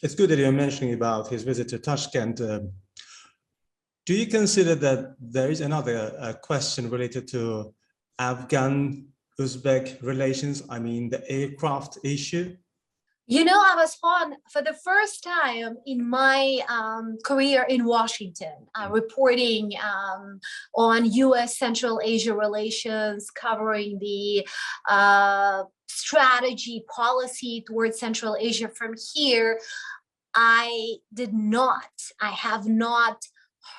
It's good that you're mentioning about his visit to Tashkent. Do you consider that there is another question related to Afghan-Uzbek relations? I mean, the aircraft issue? You know, I was for the first time in my career in Washington, reporting on U.S. Central Asia relations, covering the strategy policy towards Central Asia from here. I have not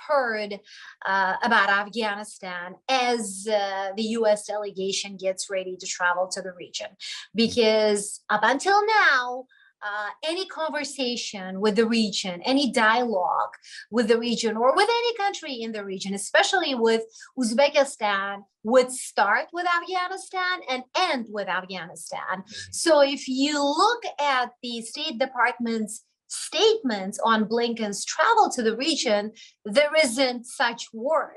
heard about Afghanistan as the U.S. delegation gets ready to travel to the region, because up until now, any conversation with the region, any dialogue with the region or with any country in the region, especially with Uzbekistan, would start with Afghanistan and end with Afghanistan. So if you look at the State Department's statements on Blinken's travel to the region, there isn't such word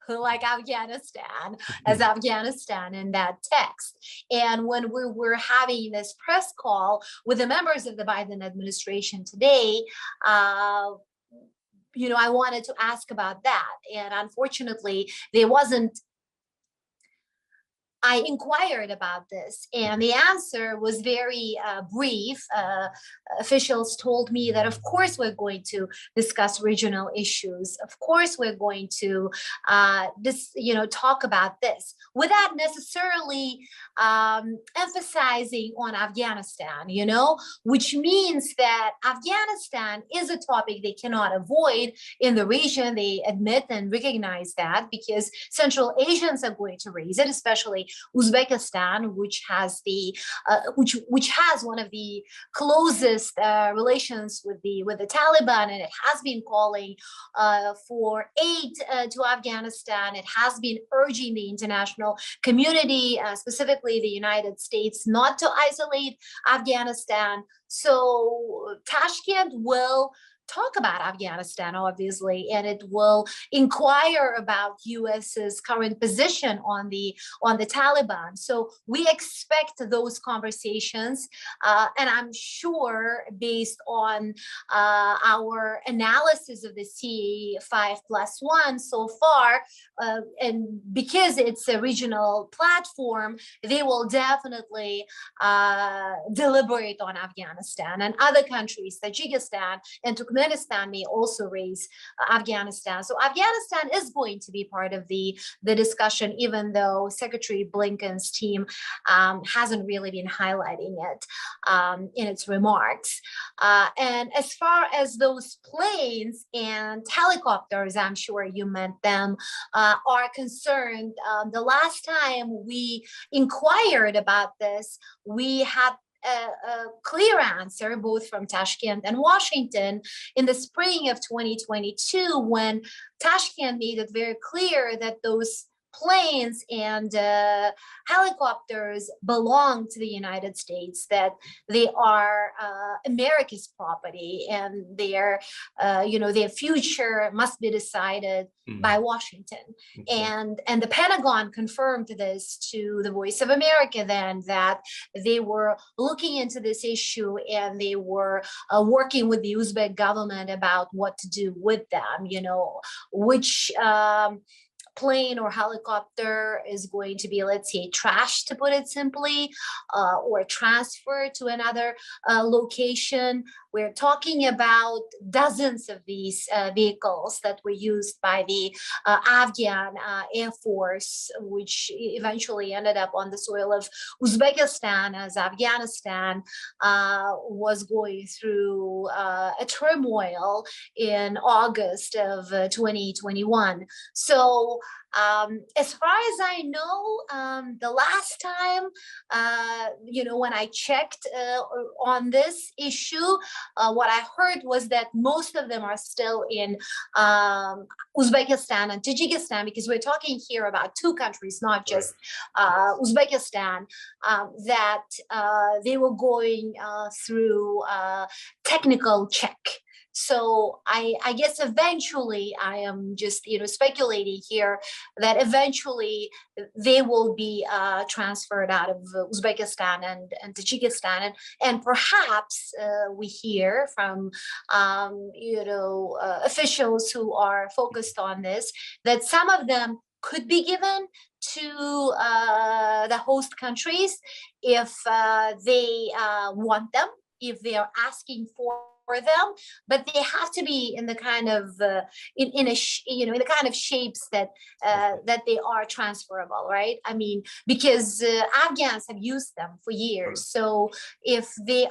like Afghanistan as Afghanistan in that text. And when we were having this press call with the members of the Biden administration today, you know, I wanted to ask about that. And unfortunately, there wasn't. I inquired about this, and the answer was very brief. Officials told me that, of course, we're going to discuss regional issues. Of course, we're going to, talk about this without necessarily emphasizing on Afghanistan. You know, which means that Afghanistan is a topic they cannot avoid in the region. They admit and recognize that, because Central Asians are going to raise it, especially Uzbekistan, which has the which has one of the closest relations with the Taliban, and it has been calling for aid to Afghanistan. It has been urging the international community, specifically the United States, not to isolate Afghanistan. So Tashkent will talk about Afghanistan, obviously, and it will inquire about US's current position on the Taliban. So we expect those conversations, and I'm sure, based on our analysis of the CA 5+1 so far, and because it's a regional platform, they will definitely deliberate on Afghanistan, and other countries, Tajikistan and Turkmenistan, may also raise Afghanistan. So Afghanistan is going to be part of the discussion, even though Secretary Blinken's team hasn't really been highlighting it in its remarks. And as far as those planes and helicopters, I'm sure you meant them, are concerned, the last time we inquired about this, we had a clear answer, both from Tashkent and Washington, in the spring of 2022, when Tashkent made it very clear that those planes and helicopters belong to the United States, that they are America's property, and their future must be decided by Washington. And the Pentagon confirmed this to the Voice of America then, that they were looking into this issue, and they were working with the Uzbek government about what to do with them, which plane or helicopter is going to be, let's say, trashed, to put it simply, or transferred to another location. We're talking about dozens of these vehicles that were used by the Afghan Air Force, which eventually ended up on the soil of Uzbekistan, as Afghanistan was going through a turmoil in August of 2021. So as far as I know, the last time, when I checked on this issue, what I heard was that most of them are still in Uzbekistan and Tajikistan, because we're talking here about two countries, not just Uzbekistan, that they were going through technical check So I guess eventually, I am just speculating here, that eventually they will be transferred out of Uzbekistan and Tajikistan, and perhaps we hear from officials who are focused on this, that some of them could be given to the host countries if they want them, if they are asking for them, but they have to be in the kind of in the kind of shapes that that they are transferable, right? I mean, because Afghans have used them for years. So if they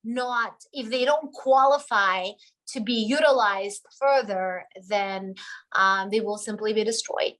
don't qualify to be utilized further, then they will simply be destroyed.